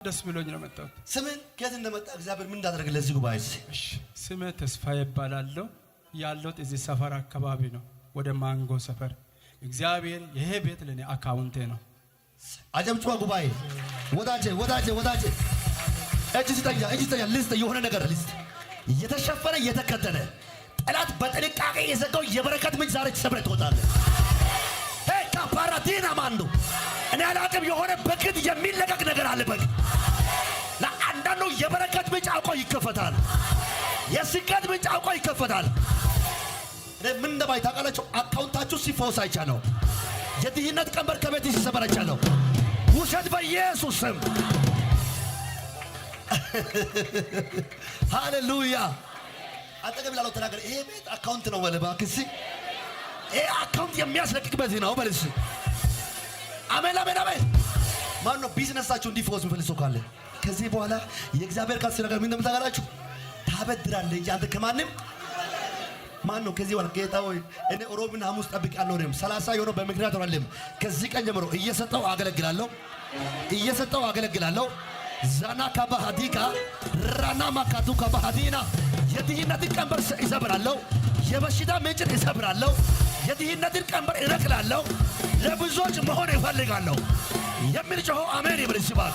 ደስ ብሎኝ ነው መጣው። ስምን ከየት እንደመጣ እግዚአብሔር ምን እንዳደረገ ለዚህ ጉባኤ? እሺ ስሜ ተስፋ ይባላልው ያለው እዚህ ሰፈር አካባቢ ነው፣ ወደ ማንጎ ሰፈር። እግዚአብሔር ይሄ ቤት ለኔ አካውንቴ ነው። አጀብጭዋ ጉባኤ ወዳጄ እጅ ስጠኛ ልስጥ የሆነ ነገር ልስጥ። እየተሸፈነ እየተከተለ ጠላት በጥንቃቄ የዘጋው የበረከት ምንጭ ዛሬ ተሰብረ ትወጣለህ። ሄ ካፓራቲና ማንዶ እኔ አላቅም የሆነ በግድ የሚለቀቅ ነገር አለ። በግ ለአንዳንዱ የበረከት ምንጭ አውቆ ይከፈታል። የስኬት ምንጭ አውቆ ይከፈታል። እኔ ምን እንደማይ ታውቃላችሁ? አካውንታችሁ ሲፈወስ አይቻለሁ። የድህነት ቀንበር ከቤት ሲሰበር አይቻለሁ። ውሸት በኢየሱስ ስም ሃሌሉያ። አጠገብ ላለው ተናገር፣ ይሄ ቤት አካውንት ነው በል እባክህ። ይሄ አካውንት የሚያስለቅቅበት ነው በል። አሜን አሜን አሜን። ማን ነው ቢዝነሳችሁ እንዲፈወስ የሚፈልግ ካለ ከዚህ በኋላ የእግዚአብሔር ቃል ሲነገር ምን እንደምታውቃላችሁ? ታበድራለህ እንጂ አንተ ከማንም ማን ነው ከዚህ በኋላ ጌታ ሆይ እኔ ሮብና ሐሙስ ጠብቃለሁ ነው 30 የሆነው በምክንያት አይደለም። ከዚህ ቀን ጀምሮ እየሰጠው አገለግላለሁ። ዛና ካባሃዲካ ራና ማካቱ ካባሃዲና የድህነትን ቀንበር ይሰብራለሁ። የበሽታ ምንጭን ይሰብራለሁ። የድህነትን ቀንበር ይነቅላለሁ። ለብዙዎች መሆን ይፈልጋለሁ የሚል ጮሆ አሜን ይበል ሲባል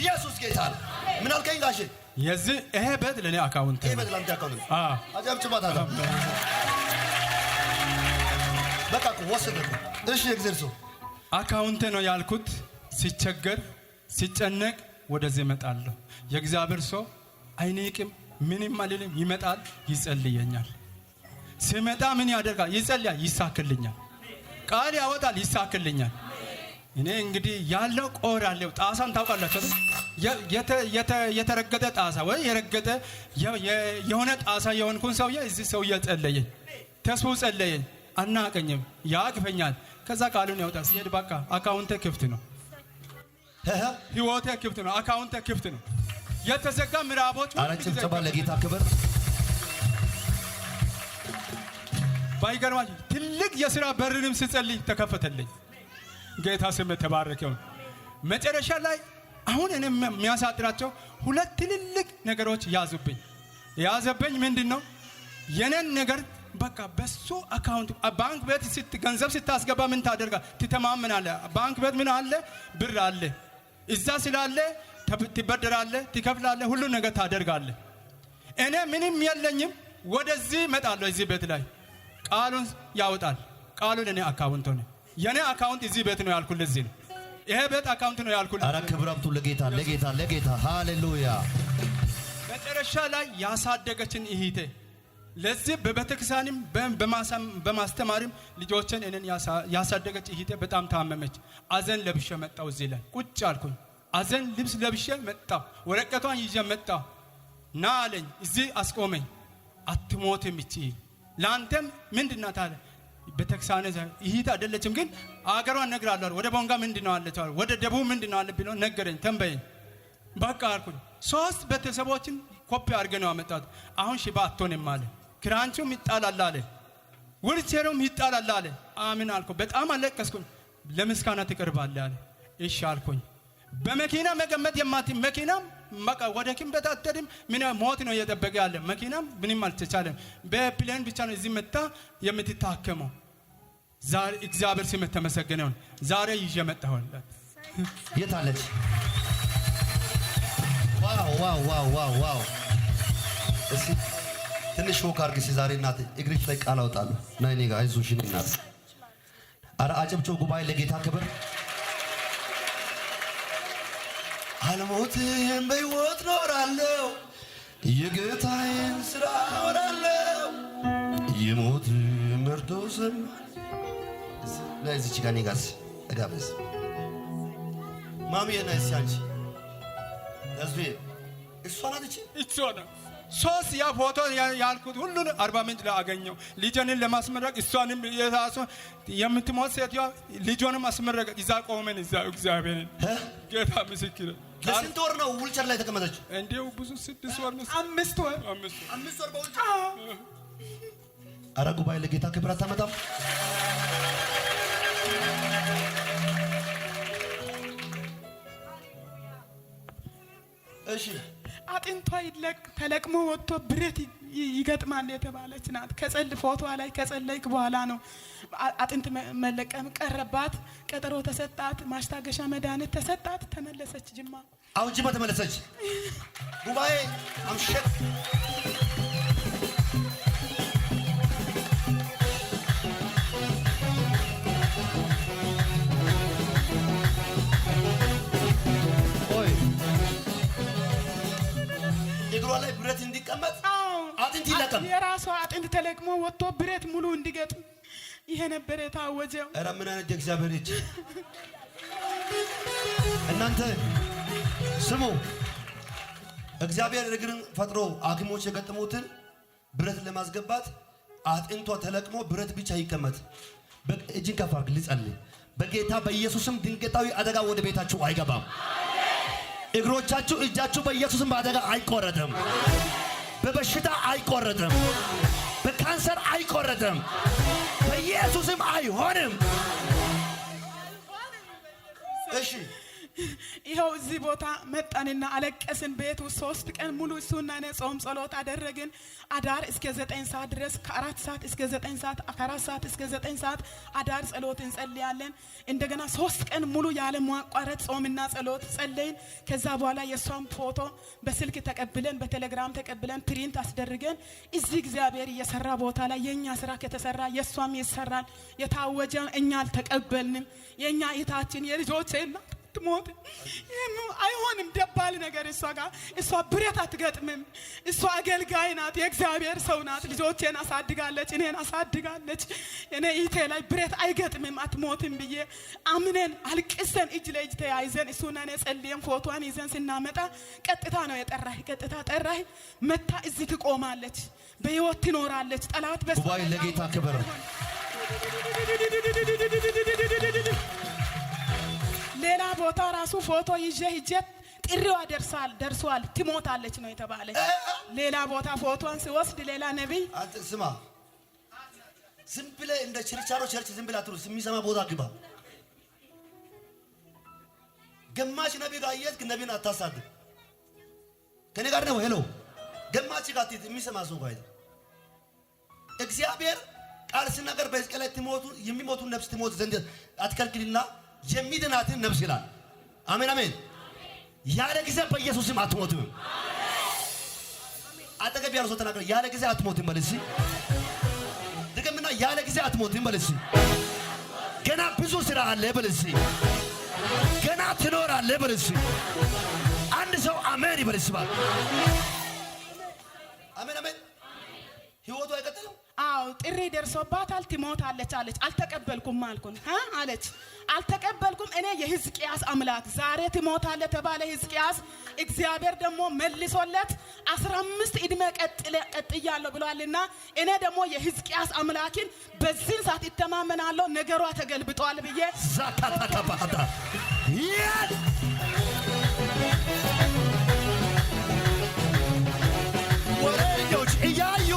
ኢየሱስ ጌታ ነው። ምን አልከኝ ጋሼ? የዚህ ይሄ ቤት ለኔ አካውንት ይሄ ቤት ለአንተ አካውንት አጨብጭባት አለ። በቃ ወሰደው። እሺ የእግዚአብሔር ሰው አካውንቴ ነው ያልኩት። ሲቸገር ሲጨነቅ ወደዚህ እመጣለሁ። የእግዚአብሔር ሰው አይንቅም፣ ምንም አይልም። ይመጣል፣ ይጸልየኛል። ሲመጣ ምን ያደርጋል? ይጸልያል፣ ይሳክልኛል። ቃል ያወጣል፣ ይሳክልኛል። እኔ እንግዲህ ያለው ቆራለው ጣሳን ታውቃላችሁ? የተረገጠ ጣሳ ወይ የረገጠ የሆነ ጣሳ የሆንኩን ሰውዬ እዚህ ሰውዬ ጸለየኝ፣ ተስፉ ጸለየኝ፣ አናቀኝም፣ ያቅፈኛል። ከዛ ቃሉን ያወጣል። ሲሄድ በቃ አካውንቴ ክፍት ነው፣ ህይወቴ ክፍት ነው፣ አካውንቴ ክፍት ነው። የተዘጋ ምዕራቦች አራጭም ተባለ። ጌታ ክብር ባይገርማችሁ ትልቅ የሥራ በርንም ስጸልይ ተከፈተልኝ። ጌታ ስም ተባረከ። መጨረሻ ላይ አሁን እኔ የሚያሳጥራቸው ሁለት ትልልቅ ነገሮች ያዘበኝ ምንድነው? የኔን ነገር በቃ በሱ አካውንት ባንክ ቤት ገንዘብ ስታስገባ ምን ታደርጋ? ትተማመናለህ። ባንክ ቤት ምን አለ? ብር አለ። እዛ ስላለ ትበደራለህ፣ ትከፍላለህ፣ ሁሉ ነገር ታደርጋለህ። እኔ ምንም የለኝም። ወደዚህ እመጣለሁ። እዚህ ቤት ላይ ቃሉን ያወጣል። ቃሉን እኔ አካውንት ነው። የኔ አካውንት እዚህ ቤት ነው ያልኩት። ለዚህ ነው ይሄ ቤት አካውንት ነው ያልኩት። አረ ክብራቱ ለጌታ ሃሌሉያ። መጨረሻ ላይ ያሳደገችን እህቴ ለዚህ በቤተክርስቲያንም በማስተማርም ልጆችን እኔን ያሳደገች እህቴ በጣም ታመመች። አዘን ለብሼ መጣሁ። እዚህ ላይ ቁጭ አልኩኝ። አዘን ልብስ ለብሼ መጣሁ። ወረቀቷን ይዤ መጣሁ። ና አለኝ። እዚህ አስቆመኝ። አትሞትም እቺ ላንተም ምንድናት አለ። ቤተክርስቲያን እህት አይደለችም ግን አገሯን ነግራለሁ። ወደ ቦንጋ ምንድነው አለች፣ ወደ ደቡብ ምንድነው አለ ብሎ ነገረኝ። ተንበየኝ። በቃ አልኩኝ። 3 ቤተሰቦችን ኮፒ አድርገን ነው አመጣት። አሁን ሽባ አትሆንም አለ። ክራንቹም ይጣላል አለ፣ ውልቸሩም ይጣላል አለ። አሜን አልኩ። በጣም አለቀስኩኝ። ለምስጋና ትቀርባለህ አለ። እሺ አልኩኝ። በመኪና መገመት መኪና በቃ ወደ ኪም በታተድም ምን ሞት ነው እየጠበቀ ያለ። መኪናም ምንም አልተቻለም። በፕሌን ብቻ ነው እዚህ መጣ የምትታከመው። ዛሬ እግዚአብሔር ስም ተመሰገነ ይሁን። ዛሬ ይዤ መጣሁላት። የት አለች? ዋው እሺ ትንሽ ፎክ አድርጊ። ዛሬ እናት እግርሽ ላይ ቃል አውጣለሁ። ናይ ነጋ አይዞሽ እናት። አረ አጨብጭቡ ጉባኤ ለጌታ ክብር። አልሞትም በሕይወት ኖራለሁ፣ የጌታዬን ሥራ አወራለሁ። የሞት መርዶ ሰማሁ። ለዚች ጋር ኔጋስ እጋበዝ ማሚዬ ነሽ አንቺ ተዝቤ እሷ ናት። እሷ ናት። 3 ያ ፎቶ ያልኩት ሁሉን 40 ምንጭ ላይ አገኘው። ልጅንን ለማስመረቅ እሷንም የታሶ የምትሞት ሴትዋ ልጇንም አስመረቀ። እዛ ቆመን እዛ እግዚአብሔርን ጌታ ምስክር። ለስንት ወር ነው ዊልቸር ላይ ተቀመጠችው? እንዴው ብዙ 6 ወር ነው 5 ወር በዊልቸር። አረ ጉባኤ ለጌታ ክብር አታመጣም? እሺ አጥንቷ ተለቅሞ ወጥቶ ብረት ይገጥማል የተባለች ናት። ፎቶ ላይ ከጸለይክ በኋላ ነው አጥንት መለቀም ቀረባት። ቀጠሮ ተሰጣት፣ ማስታገሻ መድኃኒት ተሰጣት፣ ተመለሰች ጅማ። አሁን ጅማ ተመለሰች። ጉባኤ አምሸት እግሯ ላይ ብረት እንዲቀመጥ አጥንት ይለቀም። የራሷ አጥንት ተለቅሞ ወጥቶ ብረት ሙሉ እንዲገጥም ይሄ ነበር የታወጀው። ኧረ ምን አይነት እግዚአብሔር እጅ! እናንተ ስሙ። እግዚአብሔር እግርን ፈጥሮ ሐኪሞች የገጠሙትን ብረት ለማስገባት አጥንቷ ተለቅሞ ብረት ብቻ ይቀመጥ። እጅን ከፍ አድርግ ልጸልይ። በጌታ በኢየሱስም ድንገታዊ አደጋ ወደ ቤታችሁ አይገባም። እግሮቻችሁ እጃችሁ በኢየሱስም በአደጋ አይቆረጥም። በበሽታ አይቆረጥም። በካንሰር አይቆረጥም። በኢየሱስም አይሆንም። እሺ ይኸው እዚህ ቦታ መጣንና አለቀስን። ቤት ውስጥ 3 ቀን ሙሉ እሱና እኔ ጾም ጸሎት አደረግን። አዳር እስከ 9 ሰዓት ድረስ ከ4 ሰዓት እስከ 9 ሰዓት ከ4 ሰዓት እስከ 9 ሰዓት አዳር ጸሎት እንጸልያለን። እንደገና 3 ቀን ሙሉ ያለ ማቋረጥ ጾምና ጸሎት ጸለይን። ከዛ በኋላ የሷም ፎቶ በስልክ ተቀብለን በቴሌግራም ተቀብለን ፕሪንት አስደርገን እዚህ እግዚአብሔር እየሰራ ቦታ ላይ የኛ ስራ ከተሰራ የሷም ይሰራል። የታወጀው እኛ አልተቀበልንም። የኛ እህታችን የልጆቼ እናት ትሞት አይሆንም። ደባል ነገር እሷ ጋር እሷ ብረት አትገጥምም። እሷ አገልጋይ ናት፣ የእግዚአብሔር ሰው ናት። ልጆቼን አሳድጋለች፣ እኔን አሳድጋለች። እኔ ኢቴ ላይ ብረት አይገጥምም አትሞትም ብዬ አምነን አልቅሰን እጅ ለእጅ ተያይዘን እሱና እኔ ጸልየን ፎቶዋን ይዘን ስናመጣ ቀጥታ ነው የጠራህ። ቀጥታ ጠራህ። መታ እዚህ ትቆማለች፣ በህይወት ትኖራለች። ጠላት ጉባኤ ለጌታ ክብር። ሌላ ቦታ ራሱ ፎቶ ይዤ ሂጀት ጥሪዋ ደርሷል ትሞታለች ነው የተባለች። ሌላ ቦታ ፎቶን ሲወስድ ሌላ ነብይ አንተ ስማ፣ ዝም ብለህ እንደ ችርቻሮ ቸርች ዝም ብለህ አትሩስ። የሚሰማ ቦታ ግባ። ገማች ነብይ ጋር እየሄድክ ነብይን አታሳድግ። ከኔ ጋር ነው። ሄሎ ገማች ጋር የሚሰማ ሰው ጋር እግዚአብሔር ቃል ሲናገር በሕዝቅኤል ላይ የሚሞቱ ነፍስ ትሞት ዘንድ አትከልክልና የሚድናትን ነፍስ ይላል። አሜን አሜን። ያለ ጊዜ በኢየሱስም አትሞትም። አጠገብ ያለው ሰው ተናገረ፣ ያለ ጊዜ አትሞትም በል እስኪ። ድገምና ያለ ጊዜ አትሞትም በል እስኪ። ገና ብዙ ስራ አለ በል እስኪ። ገና ትኖራለህ በል እስኪ። አንድ ሰው አሜን ይበል እስኪ። አሜን አሜን። ህይወቱ አይቀጥልም። አዎ ጥሪ ደርሶባታል፣ ትሞታለች አለች። አልተቀበልኩም አልኩኝ አለች። አልተቀበልኩም። እኔ የሕዝቅያስ አምላክ ዛሬ ትሞታለህ ተባለ ሕዝቅያስ። እግዚአብሔር ደግሞ መልሶለት 15 ዕድሜ ቀጥያለሁ ብሏልና እኔ ደግሞ የሕዝቅያስ አምላክን በዚህ ሰዓት እተማመናለሁ። ነገሯ ተገልብጧል ብዬ ዛካታ ከባታ ወሬዎች እያዩ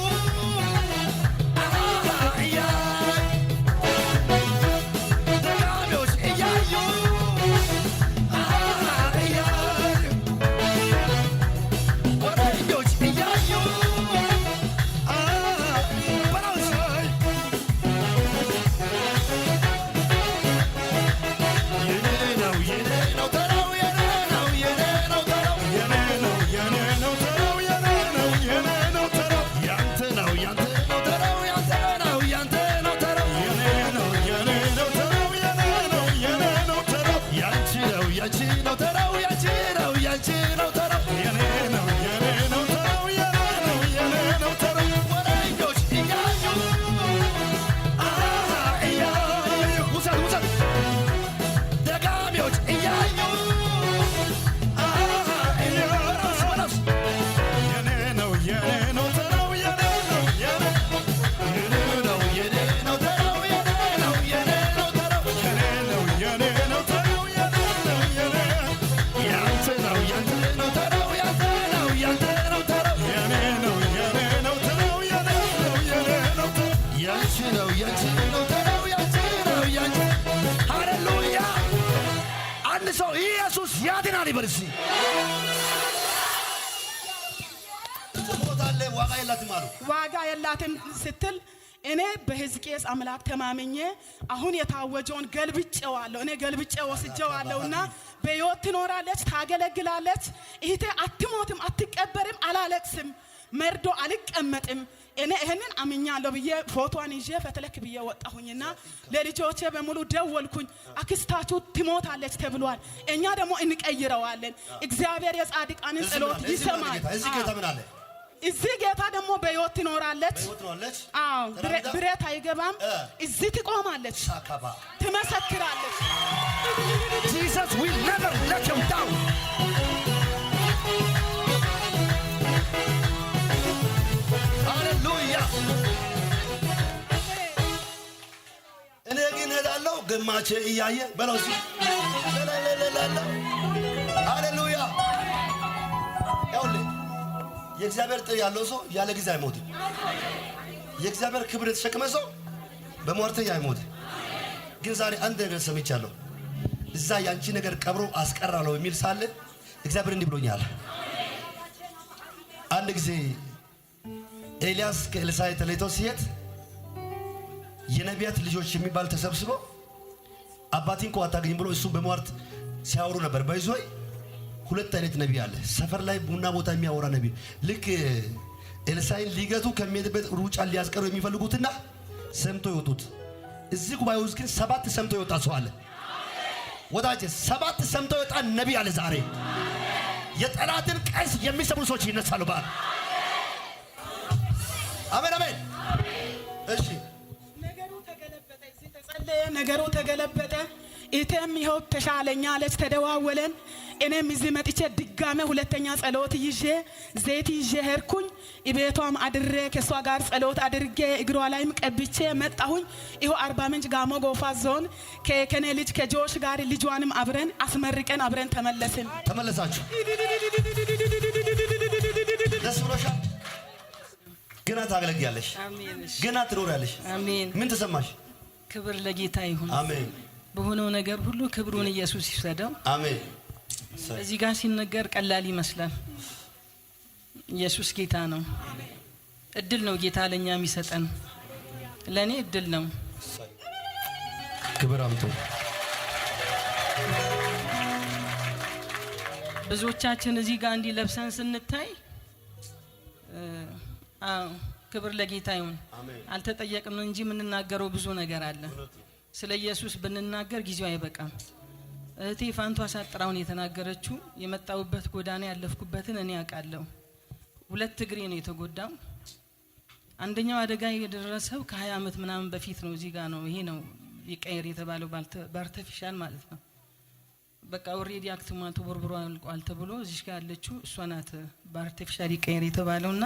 ሰው ኢየሱስ ያድናል ይበል እስኪ። ዋጋ የላትም አሉ። ዋጋ የላትም ስትል እኔ በሕዝቅኤል አምላክ ተማመኘ አሁን የታወጀውን ገልብጬዋለሁ። እኔ ገልብጬ ወስጄዋለሁና በሕይወት ትኖራለች፣ ታገለግላለች። እህቴ አትሞትም፣ አትቀበርም፣ አላለቅስም፣ መርዶ አልቀመጥም። እኔ ይሄንን አምኛለሁ ብዬ ፎቶዋን ይዤ ፈትለክ ብዬ ወጣሁኝና ለልጆቼ በሙሉ ደወልኩኝ። አክስታችሁ ትሞታለች ተብሏል፣ እኛ ደግሞ እንቀይረዋለን። እግዚአብሔር የጻድቃንን ጸሎት ይሰማል። እዚህ ጌታ ደግሞ በሕይወት ትኖራለች። አዎ ብረት አይገባም። እዚህ ትቆማለች፣ ትመሰክራለች። Jesus will never let you down. Hallelujah. እኔ ግን ሄዳለሁ ግማቼ እያየ በለው እስኪ ሃሌሉያ። ያውልህ የእግዚአብሔር ጥሪ ያለው ሰው ያለ ጊዜ አይሞትም። የእግዚአብሔር ክብር የተሸከመ ሰው በሟርተኛ አይሞትም። ግን ዛሬ አንድ ነገር ሰምቻለሁ። እዛ ያንቺ ነገር ቀብሮ አስቀራለሁ የሚል ሳለ እግዚአብሔር እንዲህ ብሎኛል። አንድ ጊዜ ኤልያስ ከኤልሳዕ ተለይቶ ሲሄድ የነቢያት ልጆች የሚባል ተሰብስበው አባቴን እኮ አታገኝ ብሎ እሱ በሟርት ሲያወሩ ነበር። በይዞይ ሁለት አይነት ነቢይ አለ። ሰፈር ላይ ቡና ቦታ የሚያወራ ነቢይ፣ ልክ ኤልሳዕን ሊገቱ ከሚሄድበት ሩጫ ሊያስቀሩ የሚፈልጉትና ሰምቶ ይወጡት። እዚህ ጉባኤ ውስጥ ግን 7 ሰምቶ ይወጣ ሰው አለ። ወዳጄ 7 ሰምቶ ይወጣ ነቢይ አለ። ዛሬ የጠላትን ቀስ የሚሰሙ ሰዎች ይነሳሉ። ባል አሜን አሜን። እሺ ነገሩ ተገለበጠ። እዚህ ተጸለየ፣ ነገሩ ተገለበጠ። እቴም ይኸው ተሻለኛለች። ተደዋወለን። እኔም እዚህ መጥቼ ድጋሜ ሁለተኛ ጸሎት ይዤ ዘይት ይዤ ሄድኩኝ። ቤቷም አድሬ ከሷ ጋር ጸሎት አድርጌ እግሯ ላይም ቀብቼ መጣሁኝ። ይኸው አርባ ምንጭ ጋሞ ጎፋ ዞን ከኔ ልጅ ከጆሽ ጋር ልጇንም አብረን አስመርቀን አብረን ተመለስን። ተመለሳችሁ? ደስ ብሎሻል? ገና ታገለግያለሽ፣ ገና ትኖሪያለሽ። አሜን። ምን ተሰማሽ? ክብር ለጌታ ይሁን። አሜን። በሆነው ነገር ሁሉ ክብሩን ኢየሱስ ይውሰደው። አሜን። እዚህ ጋር ሲነገር ቀላል ይመስላል። ኢየሱስ ጌታ ነው። እድል ነው ጌታ ለኛ የሚሰጠን። ለኔ እድል ነው። ክብር አምጡ። ብዙዎቻችን እዚህ ጋር እንዲህ ለብሰን ስንታይ ክብር ለጌታ ይሁን። አልተጠየቅንም እንጂ የምንናገረው ብዙ ነገር አለ። ስለ ኢየሱስ ብንናገር ጊዜው አይበቃም። እህቴ ፋንቱ አሳጥራውን የተናገረችው የመጣውበት ጎዳና ያለፍኩበትን እኔ አውቃለሁ። 2 እግሬ ነው የተጎዳው። አንደኛው አደጋ የደረሰው ከ20 ዓመት ምናምን በፊት ነው። እዚህ ጋር ነው። ይሄ ነው ይቀየር የተባለው በአርቲፊሻል ማለት ነው። በቃ ኦሬዲ አክቲማቱ ቦርቦሮ አልቋል ተብሎ እዚህ ጋር ያለችው እሷ ናት በአርቲፊሻል ይቀየር የተባለውና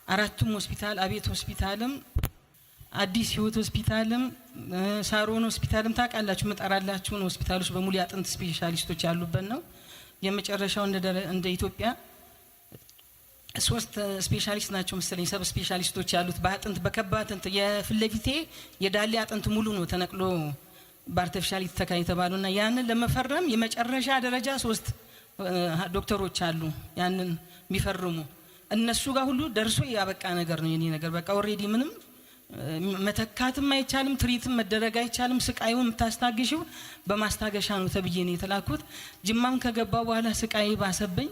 4ቱም ሆስፒታል አቤት ሆስፒታልም አዲስ ህይወት ሆስፒታልም ሳሮን ሆስፒታልም ታውቃላችሁ መጣራላችሁን ሆስፒታሎች በሙሉ ያጥንት ስፔሻሊስቶች ያሉበት ነው። የመጨረሻው እንደ ኢትዮጵያ 3 ስፔሻሊስት ናቸው መሰለኝ ሰብ ስፔሻሊስቶች ያሉት በአጥንት በከባድ አጥንት የፍለፊቴ የዳሌ አጥንት ሙሉ ነው ተነቅሎ በአርቲፊሻል ይተካ የተባሉና ያንን ለመፈረም የመጨረሻ ደረጃ 3 ዶክተሮች አሉ ያንን የሚፈርሙ። እነሱ ጋር ሁሉ ደርሶ ያበቃ ነገር ነው የኔ ነገር። በቃ ኦሬዲ ምንም መተካትም አይቻልም፣ ትሪትም መደረግ አይቻልም። ስቃዩን የምታስታግሽው በማስታገሻ ነው ተብዬ ነው የተላኩት። ጅማም ከገባው በኋላ ስቃይ ባሰብኝ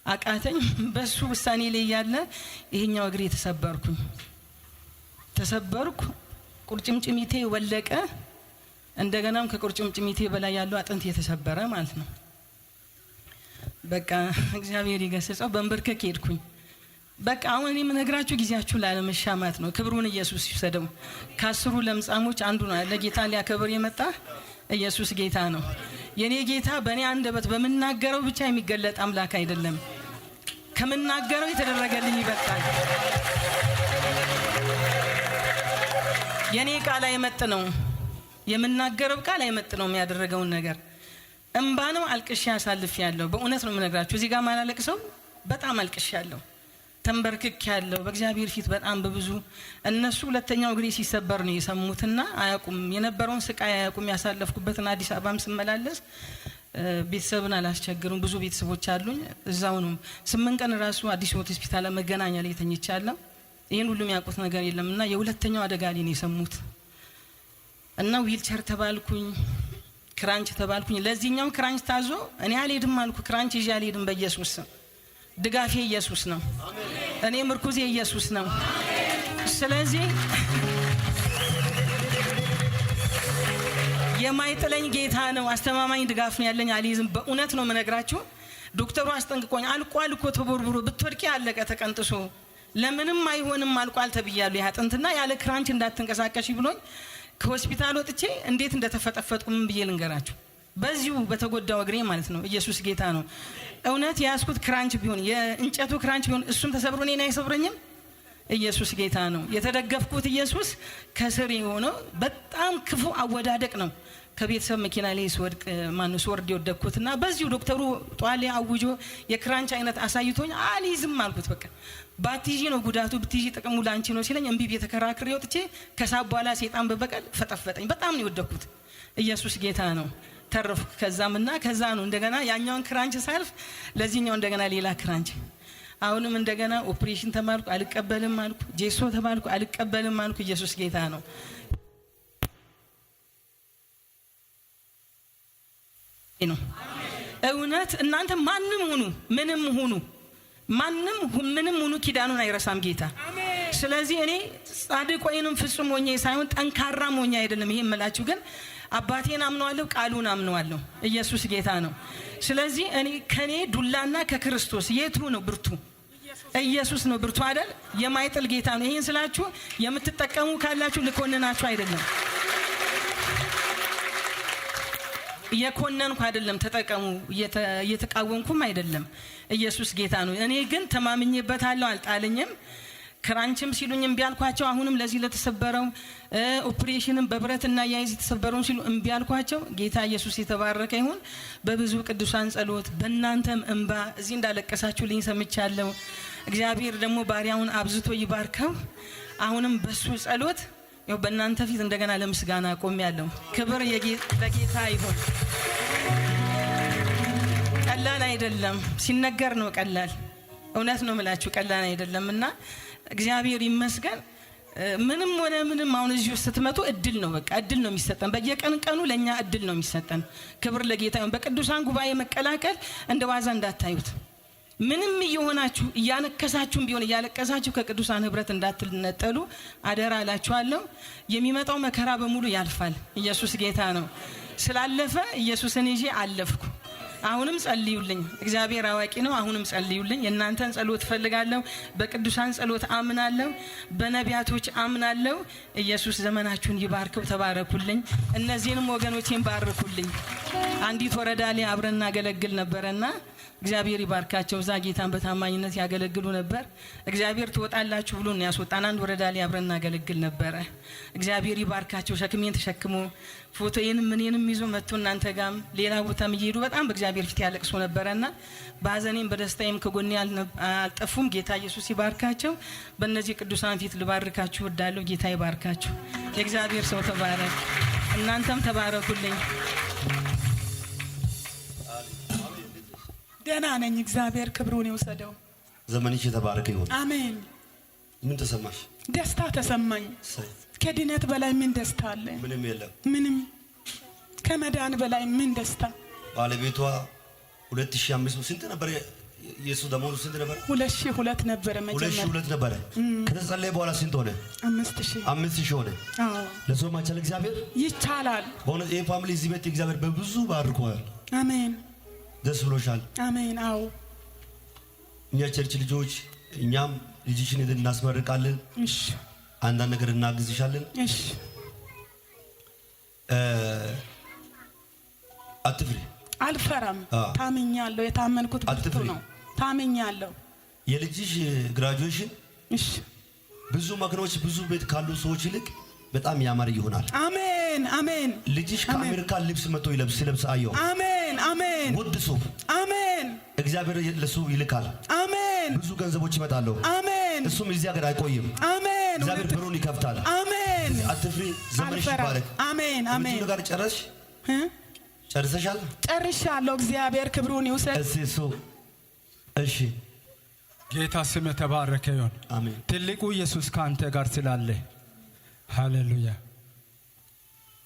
አቃተኝ። በሱ ውሳኔ ላይ ያለ ይሄኛው እግሬ ተሰበርኩ። ቁርጭምጭሚቴ ወለቀ። እንደገናም ከቁርጭምጭሚቴ በላይ ያለው አጥንት የተሰበረ ማለት ነው። በቃ እግዚአብሔር ይገስጸው። በእንብርከክ ሄድኩኝ። በቃ አሁን እኔ የምነግራችሁ ጊዜያችሁ ላለመሻማት ነው። ክብሩን ኢየሱስ ይውሰደው። ከ10 ለምጻሞች አንዱ ነው ለጌታ ሊያከብር የመጣ ኢየሱስ ጌታ ነው። የኔ ጌታ በእኔ አንደበት በመናገረው ብቻ የሚገለጥ አምላክ አይደለም። ከመናገረው የተደረገልኝ ይበቃል። የኔ ቃል አይመጥነው፣ የምናገረው ቃል አይመጥነው የሚያደርገውን ነገር። እንባ ነው አልቅሼ ያሳልፌያለሁ። በእውነት ነው የምነግራችሁ። እዚህ ጋር ማላለቅሰው በጣም አልቅሻለሁ። ተንበርክክ ያለው በእግዚአብሔር ፊት በጣም በብዙ እነሱ ሁለተኛው እግሬ ሲሰበር ነው የሰሙትና አያውቁም። የነበረውን ስቃይ አያውቁም። ያሳለፍኩበትን አዲስ አበባም ስመላለስ ቤተሰብን አላስቸግሩም። ብዙ ቤተሰቦች አሉኝ። እዛው ነው 8 ቀን ራሱ አዲስ ሆስፒታል መገናኛ ላይ ተኝቻለሁ። ይሄን ሁሉ የሚያውቁት ነገር የለምና የሁለተኛው አደጋ ላይ ነው የሰሙት እና ዊልቸር ተባልኩኝ፣ ክራንች ተባልኩኝ። ለዚህኛው ክራንች ታዞ እኔ አልሄድም አልኩ። ክራንች ይዤ አልሄድም። በኢየሱስ ስም ድጋፌ ኢየሱስ ነው። እኔ ምርኩዜ ኢየሱስ ነው። ስለዚህ የማይጥለኝ ጌታ ነው። አስተማማኝ ድጋፍ ነው ያለኝ። አልይዝም። በእውነት ነው የምነግራችሁ። ዶክተሩ አስጠንቅቆኝ አልቋል እኮ ተቦርብሮ ብትወድቂ አለቀ ተቀንጥሶ ለምንም አይሆንም አልቋል ተብያለሁ። ያጥንትና ያለ ክራንች እንዳትንቀሳቀሽ ብሎኝ ከሆስፒታል ወጥቼ እንዴት እንደተፈጠፈጥኩ ምን ብዬ ልንገራችሁ። በዚሁ በተጎዳው እግሬ ማለት ነው። ኢየሱስ ጌታ ነው። እውነት ያስኩት ክራንች ቢሆን የእንጨቱ ክራንች ቢሆን እሱም ተሰብሮ እኔን አይሰብረኝም። ኢየሱስ ጌታ ነው። የተደገፍኩት ኢየሱስ ከስር የሆነው በጣም ክፉ አወዳደቅ ነው። ከቤተሰብ መኪና ላይ ስወርድ የወደቅኩትና በዚሁ ዶክተሩ ጧሌ አውጆ የክራንች አይነት አሳይቶኝ አልይዝም አልኩት። በቃ ባትይዢ ነው ጉዳቱ፣ ብትይዢ ጥቅሙ ላንቺ ነው ሲለኝ እምቢ ብዬ ተከራክሬ ወጥቼ ከሳብ በኋላ ሰይጣን በበቀል ፈጠፈጠኝ። በጣም ነው የወደቅኩት። ኢየሱስ ጌታ ነው። ተረፍኩ። ከዛምና ከዛ ነው እንደገና ያኛውን ክራንች ሳልፍ ለዚህኛው እንደገና ሌላ ክራንች። አሁንም እንደገና ኦፕሬሽን ተማልኩ፣ አልቀበልም አልኩ። ጄሶ ተባልኩ፣ አልቀበልም አልኩ። ኢየሱስ ጌታ ነው። እውነት እናንተ ማንም ሁኑ ምንም ሁኑ ምንም ሁኑ ኪዳኑን አይረሳም ጌታ። ስለዚህ እኔ ጻድቅ ወይንም ፍጹም ሆኜ ሳይሆን ጠንካራ ሆኜ አይደለም ይሄን መላችሁ፣ ግን አባቴን አምነዋለሁ፣ ቃሉን አምነዋለሁ። ኢየሱስ ጌታ ነው። ስለዚህ እኔ ከኔ ዱላና ከክርስቶስ የቱ ነው ብርቱ? ኢየሱስ ነው ብርቱ አይደል? የማይጥል ጌታ ነው። ይሄን ስላችሁ የምትጠቀሙ ካላችሁ ልኮንናችሁ አይደለም፣ እየኮነንኩ አይደለም። ተጠቀሙ እየተቃወምኩም አይደለም። ኢየሱስ ጌታ ነው። እኔ ግን ተማምኜበታለሁ፣ አልጣለኝም። ክራንችም ሲሉኝ እምቢ አልኳቸው። አሁንም ለዚህ ለተሰበረው ኦፕሬሽንም በብረትና ያይዝ የተሰበረው ሲሉ እምቢ አልኳቸው። ጌታ ኢየሱስ የተባረከ ይሁን። በብዙ ቅዱሳን ጸሎት በእናንተም እንባ እዚህ እንዳለቀሳችሁልኝ ሰምቻለሁ። እግዚአብሔር ደግሞ ባሪያውን አብዝቶ ይባርከው። አሁንም በሱ ጸሎት ያው በእናንተ ፊት እንደገና ለምስጋና ቆሜያለሁ። ክብር ለጌታ ይሁን። ቀላል አይደለም፣ ሲነገር ነው ቀላል። እውነት ነው የምላችሁ ቀላል አይደለምና እግዚአብሔር ይመስገን። ምንም ሆነ ምንም አሁን እዚህ ውስጥ ስትመጡ እድል ነው፣ በቃ እድል ነው የሚሰጠን። በየቀኑ ለኛ እድል ነው የሚሰጠን። ክብር ለጌታ ይሁን። በቅዱሳን ጉባኤ መቀላቀል እንደ ዋዛ እንዳታዩት። ምንም እየሆናችሁ እያነከሳችሁም ቢሆን እያለቀሳችሁ ከቅዱሳን ህብረት እንዳትነጠሉ አደራ እላችኋለሁ። የሚመጣው መከራ በሙሉ ያልፋል። ኢየሱስ ጌታ ነው። ስላለፈ ኢየሱስን ይዤ አለፍኩ። አሁንም ጸልዩልኝ። እግዚአብሔር አዋቂ ነው። አሁንም ጸልዩልኝ። የእናንተን ጸሎት ፈልጋለሁ። በቅዱሳን ጸሎት አምናለሁ። በነቢያቶች አምናለሁ። ኢየሱስ ዘመናችሁን ይባርከው። ተባረኩልኝ። እነዚህንም ወገኖቼን ባርኩልኝ። አንዲት ወረዳ ላይ አብረን እናገለግል ነበርና እግዚአብሔር ይባርካቸው። እዛ ጌታን በታማኝነት ያገለግሉ ነበር። እግዚአብሔር ትወጣላችሁ ብሎ ነው ያስወጣን። አንድ ወረዳ ላይ አብረን እናገለግል ነበረ። እግዚአብሔር ይባርካቸው። ሸክሜን ተሸክሞ ፎቶዬንም ምኔንም ይዞ መጥቶ እናንተ ጋም ሌላ ቦታም እየሄዱ በጣም በእግዚአብሔር ፊት ያለቅሱ ነበረና በሐዘኔም በደስታዬም ከጎኔ አልጠፉም። ጌታ ኢየሱስ ይባርካቸው። በእነዚህ ቅዱሳን ፊት ልባርካችሁ እወዳለሁ። ጌታ ይባርካችሁ። የእግዚአብሔር ሰው ተባረክ። እናንተም ተባረኩልኝ። ደህና ነኝ። እግዚአብሔር ክብሩን ይውሰደው። ዘመንሽ የተባረከ ይሁን። አሜን። ምን ተሰማሽ? ደስታ ተሰማኝ። ከድነት በላይ ምን ደስታ አለ? ምንም የለም። ምንም ከመዳን በላይ ምን ደስታ። ባለቤቷ 2500 ስንት ነበር? የሱ ደሞዙ ስንት ነበር? 2002 ነበር መጀመሪያ። 2002 ነበር። ከተጸለየ በኋላ ስንት ሆነ? 5000 ሆነ። አዎ። ለሰው ማይቻል እግዚአብሔር ይቻላል። በእውነት ይሄ ፋሚሊ እዚህ ቤት እግዚአብሔር በብዙ ባርኮዋል። አሜን። ደስ ብሎሻል? አሜን። አዎ። እኛ ቸርች ልጆች እኛም ልጅሽን ሄደን እናስመርቃለን። እሺ። አንዳንድ ነገር እናግዝሻለን። እሺ። አትፍሪ። አልፈራም። ታምኛለሁ። የታመንኩት ብርቱ ነው። ታምኛለሁ። የልጅሽ ግራጁዌሽን እሺ፣ ብዙ መክኖች ብዙ ቤት ካሉ ሰዎች ይልቅ በጣም ያማረ ይሆናል። አሜን አሜን። ልጅሽ ከአሜሪካ ልብስ መጥቶ ሲለብስ አየሁ። አሜን አሜን። ውድ ሱፍ አሜን። እግዚአብሔር ለሱ ይልካል። አሜን። ብዙ ገንዘቦች ይመጣሉ። አሜን። እሱም እዚህ ሀገር አይቆይም። አሜን። እግዚአብሔር በሩን ይከፍታል። አሜን። አትፍሪ። ዘመንሽ ይባረክ። አሜን አሜን። ነገር ጨረስሽ? ጨርሰሻል? ጨርሻለሁ። እግዚአብሔር ክብሩን ይውሰድ። እሺ ጌታ ስም የተባረከ ይሁን። አሜን። ትልቁ ኢየሱስ ካንተ ጋር ስላለ ሃሌሉያ።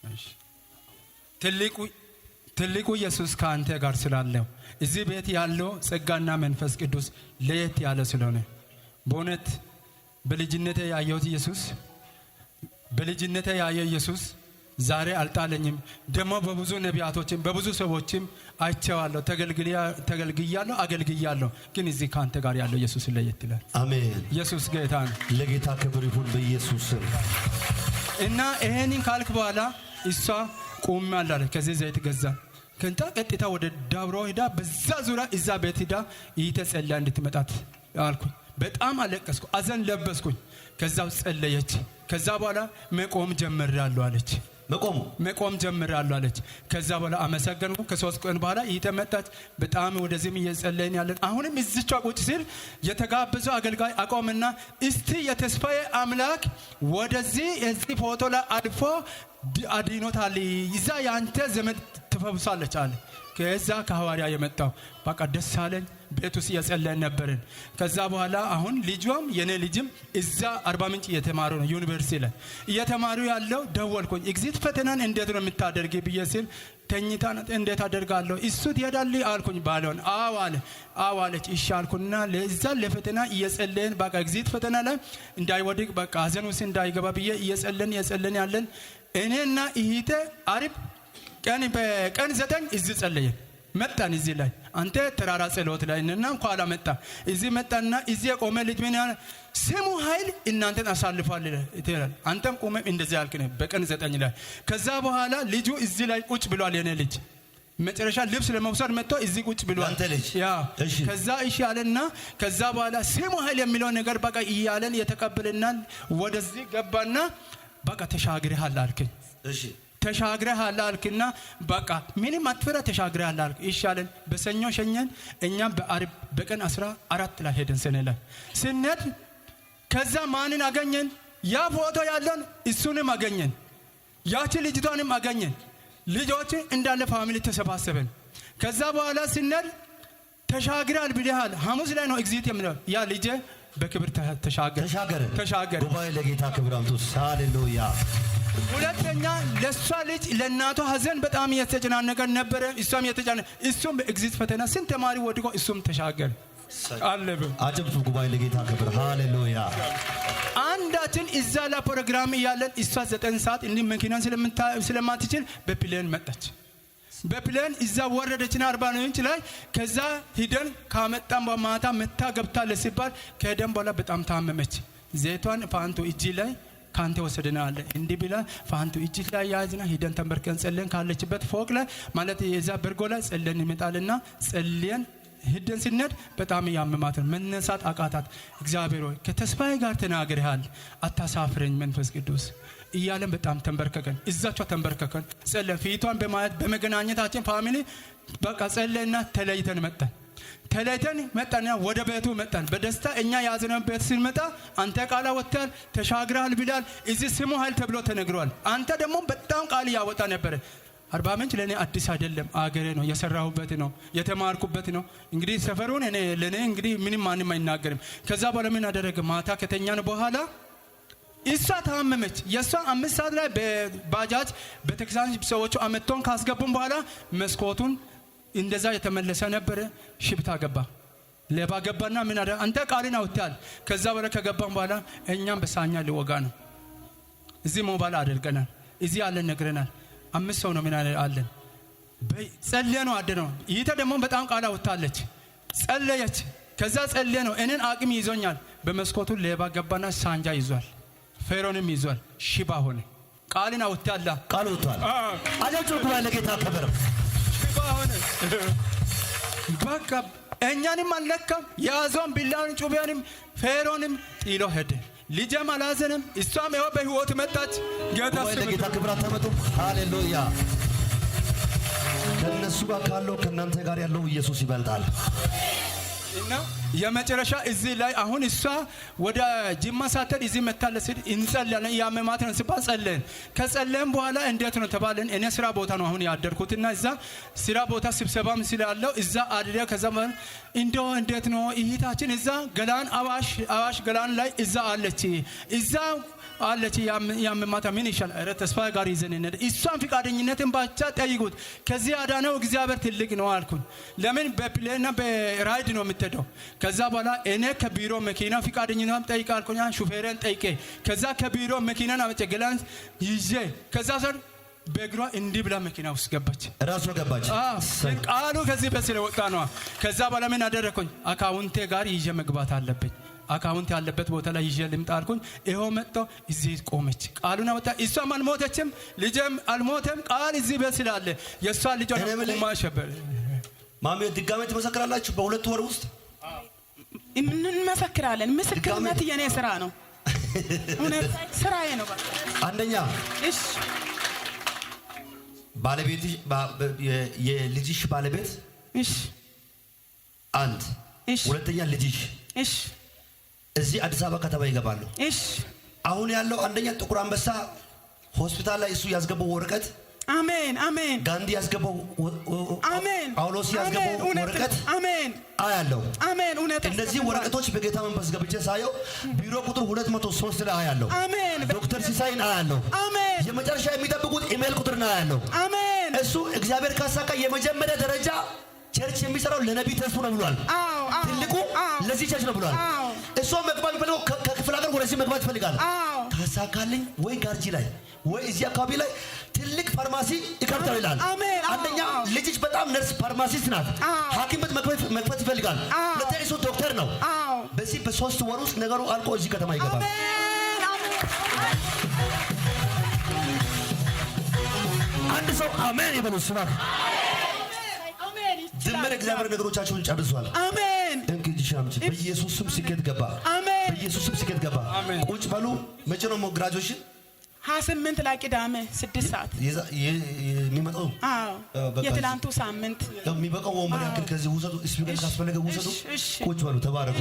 እሺ ትልቁ ኢየሱስ ካንተ ጋር ስላለው እዚህ ቤት ያለው ጸጋና መንፈስ ቅዱስ ለየት ያለ ስለሆነ በእውነት በልጅነቴ ያየሁት ኢየሱስ በልጅነቴ ያየ ኢየሱስ ዛሬ አልጣለኝም። ደግሞ በብዙ ነቢያቶችም በብዙ ሰዎችም አይቼዋለሁ፣ ተገልግያለሁ፣ አገልግያለሁ። ግን እዚህ ካንተ ጋር ያለው ኢየሱስ ለየት ይላል። አሜን። ኢየሱስ ጌታ ነው። ለጌታ ክብር ይሁን በኢየሱስ ስም። እና ይሄንን ካልክ በኋላ እሷ ቆም አላለች። ከዚህ ዘይት ገዛ ከንታ ቀጥታ ወደ ዳብሮ ሄዳ በዛ ዙሪያ እዛ ቤት ሄዳ ይተጸልያ እንድትመጣት አልኩኝ። በጣም አለቀስኩ፣ አዘን ለበስኩኝ። ከዛው ጸለየች። ከዛ በኋላ መቆም ጀምራለሁ አለች። መቆም ጀምራለሁ አለች። ከዛ በኋላ አመሰገንኩ። ከሶስት ቀን በኋላ ይተመጣች። በጣም ወደዚህም እየጸለይን ያለን አሁንም እዚቿ ቁጭ ሲል የተጋበዘው አገልጋይ አቆምና እስቲ የተስፋዬ አምላክ ወደዚህ እዚህ ፎቶ ላይ አልፎ አድኖታል፣ ይዛ ያንተ ዘመድ ትፈውሳለች አለ። ከዛ ከሐዋርያ የመጣው በቃ ደስ አለኝ። ቤት ውስጥ እየጸለይን ነበርን። ከዛ በኋላ አሁን ልጇም የኔ ልጅም እዛ አርባ ምንጭ እየተማሩ ነው፣ ዩኒቨርሲቲ ላይ እየተማሩ ያለው። ደወልኩኝ። ኤግዚት ፈተናን እንዴት ነው የምታደርጊ ብዬ ሲል ተኝታ እንዴት አደርጋለሁ እሱ ትሄዳለህ አልኩኝ። ባለውን አዎ አለች። እሺ አልኩና ለዛ ለፈተና እየጸለይን በቃ ኤግዚት ፈተና ላይ እንዳይወድቅ በቃ ሐዘን ውስጥ እንዳይገባ ብዬ እየጸለይን ያለን እኔና እህቴ አርብ ቀን 9 እዚህ ጸለየን። መጣን እዚህ ላይ አንተ ተራራ ጸሎት ላይ እና ኋላ መጣ እዚህ መጣና እዚህ የቆመ ልጅ ምን ያለ ስሙ ኃይል እናንተን አሳልፏል ይላል። አንተም ቆመም እንደዚህ አልከነ በቀን 9 ላይ። ከዛ በኋላ ልጁ እዚህ ላይ ቁጭ ብሏል። የኔ ልጅ መጨረሻ ልብስ ለመውሰድ መጥቶ እዚህ ቁጭ ብሏል። አንተ ልጅ ከዛ እሺ አለና ከዛ በኋላ ስሙ ኃይል የሚለው ነገር በቃ ይያለን የተቀበለና ወደዚህ ገባና በቃ ተሻግረሃል አልከኝ። እሺ ተሻግረሃል አልክና በቃ ምንም አትፈራ ተሻግረሃል አልክ። ይሻለን በሰኞ ሸኘን። እኛም በአርብ በቀን 14 ላይ ሄደን ስንሄድ ከዛ ማንን አገኘን? ያ ፎቶ ያለን እሱንም አገኘን፣ ያቺ ልጅቷንም አገኘን። ልጆች እንዳለ ፋሚሊ ተሰባሰበን። ከዛ በኋላ ስንሄድ ተሻግረሃል ብለሃል። ሐሙስ ላይ ነው ኤግዚት የምንለው። ያ ልጄ በክብር ተሻገረ። ጉባኤ ለጌታ ክብር አምጡ። ሃሌሉያ። ሁለተኛ ለሷ ልጅ ለእናቷ ሐዘን በጣም እየተጨናነቀ ነበረ። እሷም እሱም በኤግዚት ፈተና ስንት ተማሪ ወድቆ እሱም ተሻገረ። አለበ አጨብጭቡ። ጉባኤ ለጌታ ክብር ሃሌሉያ። አንዳችን እዛ ላይ ፕሮግራም እያለን እሷ 9 ሰዓት እንዲህ መኪናን ስለማትችል በፕሌን መጣች። በፕሌን እዛ ወረደችና 40 ምንጭ ላይ ከዛ ሂደን ካመጣን በማታ መታ ገብታለች ሲባል ከደም በኋላ በጣም ታመመች። ዘይቷን ፋንቱ እጅ ላይ ካንተ ወሰደና አለ እንዲህ ብላ ፋንቱ እጅ ላይ ያዝና ሂደን ተንበርከን ጸለን ካለችበት ፎቅ ላይ ማለት የዛ በርጎ ላይ ጸለን ይመጣልና ጸልየን ሂደን ስንሄድ በጣም ያመማት መነሳት አቃታት። እግዚአብሔር ሆይ ከተስፋዬ ጋር ተናግረሃል፣ አታሳፍረኝ መንፈስ ቅዱስ እያለን በጣም ተንበርከከን። እዛቸው ተንበርከከን ጸለን ፊቷን በማየት በመገናኘታችን ፋሚሊ በቃ ጸለና ተለይተን መጣና ወደ ቤቱ መጣን። በደስታ እኛ ያዝነን ቤት ስንመጣ አንተ ቃል ወጥተሃል፣ ተሻግረሃል ብላል። እዚህ ስሙ ኃይል ተብሎ ተነግሯል። አንተ ደግሞ በጣም ቃል ያወጣ ነበር። አርባ ምንጭ ለኔ አዲስ አይደለም፣ አገሬ ነው፣ የሰራሁበት ነው፣ የተማርኩበት ነው። እንግዲህ ሰፈሩን ለኔ እንግዲህ ምንም ማንም አይናገርም። ከዛ በኋላ ምን አደረገ? ማታ ከተኛን በኋላ እሷ ታመመች። የሷ 5 ሰዓት ላይ በባጃጅ ቤተክርስቲያን ሰዎቹ አመቶን ካስገቡን በኋላ መስኮቱን እንደዛ የተመለሰ ነበረ። ሽብታ ገባ፣ ሌባ ገባና ምን አደ አንተ ቃልን አውጥተሃል። ከዛ በኋላ ከገባን በኋላ እኛም በሳኛ ሊወጋ ነው። እዚህ ሞባይል አድርገናል፣ እዚህ ያለን ነግረናል። 5 ሰው ነው ምን አለን ጸልየ ነው አደ ነው። ይሄ ደግሞ በጣም ቃል አውጥታለች፣ ጸለየች። ከዛ ጸልየ ነው እኔን አቅም ይዞኛል። በመስኮቱ ሌባ ገባና ሳንጃ ይዟል፣ ፌሮንም ይዟል። ሽባ ሆነ። ቃልን አውጥታላ ቃል ወጥቷል። አለቹ ጉባኤ ለጌታ ክብር ሽባ ሆነ። በቃ እኛንም አልነካም። ያዞን ቢላውን ጩቤንም ፌሮንም ጥሎ ሄደ። ልጅም አላዘንም። እሷም ይኸው በህይወት መጣች። ጌታ ክብር አታመጡ። ሃሌሉያ። ከነሱ ጋር ካለው ከእናንተ ጋር ያለው ኢየሱስ ይበልጣል። እና የመጨረሻ እዚህ ላይ አሁን እሷ ወደ ጅማ ሳትሄድ እዚህ መታለች። እንጸልያለን ያመማት ነው ሲባል ጸለይን። ከጸለይን በኋላ እንዴት ነው ተባለን። እኔ ስራ ቦታ ነው አሁን ያደርኩትና እዛ ስራ ቦታ ስብሰባም ስላለው እዛ አድሬ ከዛ እንደው እንዴት ነው እህታችን እዛ ገላን አዋሽ ገላን ላይ እዛ አለች ያመማታ ምን ይሻል? ኧረ ተስፋ ጋር ይዘን እንደ እሷን ፍቃደኝነትን ባቻ ጠይቁት። ከዚህ አዳነው እግዚአብሔር ትልቅ ነው አልኩኝ። ለምን በፕሌንና በራይድ ነው የምትሄደው? ከዛ በኋላ እኔ ከቢሮ መኪና ፍቃደኝነትን ጠይቃ አልኩኝ። ሹፌርን ጠይቄ ከዛ ከቢሮ መኪናን አመጨ ገላን ይዤ ከዛ ሰር በእግሯ እንዲህ ብላ መኪና ውስጥ ገባች። ራሷ ገባች። ቃሉ ከዚህ በስለ ወጣ ነው። ከዛ በኋላ ምን አደረኩኝ? አካውንቴ ጋር ይዤ መግባት አለብኝ። አካውንት ያለበት ቦታ ላይ ይዤ ልምጣ አልኩኝ። ይኸው መጥቶ እዚህ ቆመች። ቃሉን አወጣ። እሷም አልሞተችም፣ ልጄም አልሞተም። ቃል እዚህ በስላለ የእሷ ልጇ ማሸበር ማሜ ድጋሜ ትመሰክራላችሁ? በሁለት ወር ውስጥ እንመሰክራለን። ምስክርነት የኔ ስራ ነው። እውነት ስራዬ ነው። አንደኛ እሺ ባለቤትሽ የልጅሽ ባለቤት እሺ አንድ እሺ ሁለተኛ ልጅሽ እሺ እዚህ አዲስ አበባ ከተማ ይገባሉ። እሺ አሁን ያለው አንደኛ ጥቁር አንበሳ ሆስፒታል ላይ እሱ ያስገባው ወረቀት አሜን አሜን ጋንዲ ያስገባው አሜን ጳውሎስ ያስገባው ወረቀት አሜን አያለው አሜን እውነት እነዚህ ወረቀቶች በጌታ መንፈስ ገብቼ ሳየው ቢሮ ቁጥር 203 ላይ አያለው። አሜን ዶክተር ሲሳይን አያለው። አሜን የመጨረሻ የሚጠብቁት ኢሜል ቁጥር ነው አያለው። አሜን እሱ እግዚአብሔር ካሳካ የመጀመሪያ ደረጃ ቸርች የሚሰራው ለነቢይ ተስፉ ነው ብሏል። ትልቁ ለዚህ ቸርች ነው ብሏል። እሱ መግባት ፈልጎ ከክፍለ ሀገር ወደዚህ መግባት ይፈልጋል። ካሳካልኝ ወይ ጋርጂ ላይ ወይ እዚህ አካባቢ ላይ ትልቅ ፋርማሲ ይከፍታል ይላል። አንደኛ ልጅሽ በጣም ነርስ ፋርማሲስት ናት። ሐኪም ቤት መክፈት ይፈልጋል። ሁለተኛ እሱ ዶክተር ነው። በዚህ በ3 ወር ውስጥ ነገሩ አልቆ እዚህ ከተማ ይገባል። አንድ ሰው አሜን ይበሉ። ስማ ድምር እግዚአብሔር ነገሮቻችሁን ጨርሷል። አሜን እንግዲህ ሻምጪ በኢየሱስ ስም ስኬት ገባ። አሜን በኢየሱስ ስም ስኬት ገባ። ቁጭ በሉ። መቼ ነው ግራጁዌሽን? 28 ላይ ቅዳሜ 6 ሰዓት የሚመጣው። የትላንቱ ሳምንት የሚበቃው ወንበር ያክል ከዚህ ውሰዱ። ስፒከር ካስፈለገ ውሰዱ። ቁጭ በሉ። ተባረኩ።